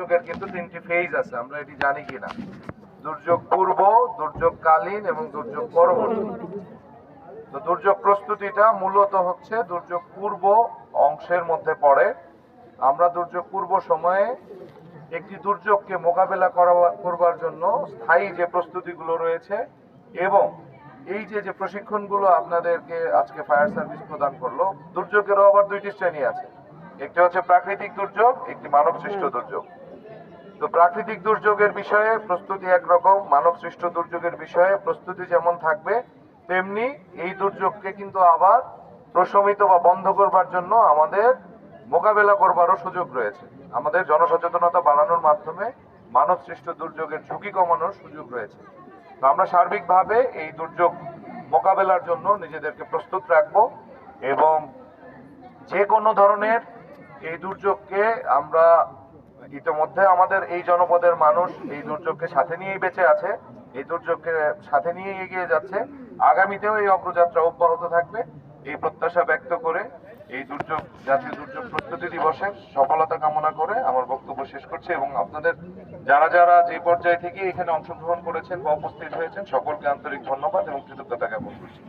দুর্যোগের কিন্তু 3টি ফেজ আছে, আমরা এটি জানি কিনা। দুর্যোগ পূর্ব, দুর্যোগকালীন এবং দুর্যোগ পরবর্তী। তো দুর্যোগ প্রস্তুতিটা মূলত হচ্ছে দুর্যোগ পূর্ব অংশের মধ্যে পড়ে। আমরা দুর্যোগ পূর্ব সময়ে একটি দুর্যোগকে মোকাবেলা করবার জন্য স্থায়ী যে প্রস্তুতিগুলো রয়েছে এবং এই যে প্রশিক্ষণগুলো আপনাদেরকে আজকে ফায়ার সার্ভিস প্রদান করলো, দুর্যোগেরও আবার 2টি শ্রেণী আছে। একটি হচ্ছে প্রাকৃতিক দুর্যোগ, একটি মানব সৃষ্ট দুর্যোগ। তো প্রাকৃতিক দুর্যোগের বিষয়ে প্রস্তুতি একরকম, মানব সৃষ্ট দুর্যোগের বিষয়ে প্রস্তুতি যেমন থাকবে, তেমনি এই দুর্যোগকে কিন্তু আবার প্রশমিত বা বন্ধ করবার জন্য আমাদের মোকাবেলা করবারও সুযোগ রয়েছে। আমাদের জনসচেতনতা বাড়ানোর মাধ্যমে মানব সৃষ্ট দুর্যোগের ঝুঁকি কমানোর সুযোগ রয়েছে। তো আমরা সার্বিকভাবে এই দুর্যোগ মোকাবেলার জন্য নিজেদেরকে প্রস্তুত রাখবো এবং যে কোনো ধরনের এই দুর্যোগকে আমরা ইতিমধ্যে আমাদের এই জনপদের মানুষ এই দুর্যোগকে সাথে নিয়েই বেঁচে আছে, এই দুর্যোগকে সাথে নিয়ে এগিয়ে যাচ্ছে। আগামীতেও এই অগ্রযাত্রা অব্যাহত থাকবে এই প্রত্যাশা ব্যক্ত করে এই জাতীয় দুর্যোগ প্রস্তুতি দিবসের সফলতা কামনা করে আমার বক্তব্য শেষ করছি এবং আপনাদের যারা যারা যে পর্যায়ে থেকে এখানে অংশগ্রহণ করেছেন বা উপস্থিত হয়েছেন সকলকে আন্তরিক ধন্যবাদ এবং কৃতজ্ঞতা জ্ঞাপন করছি।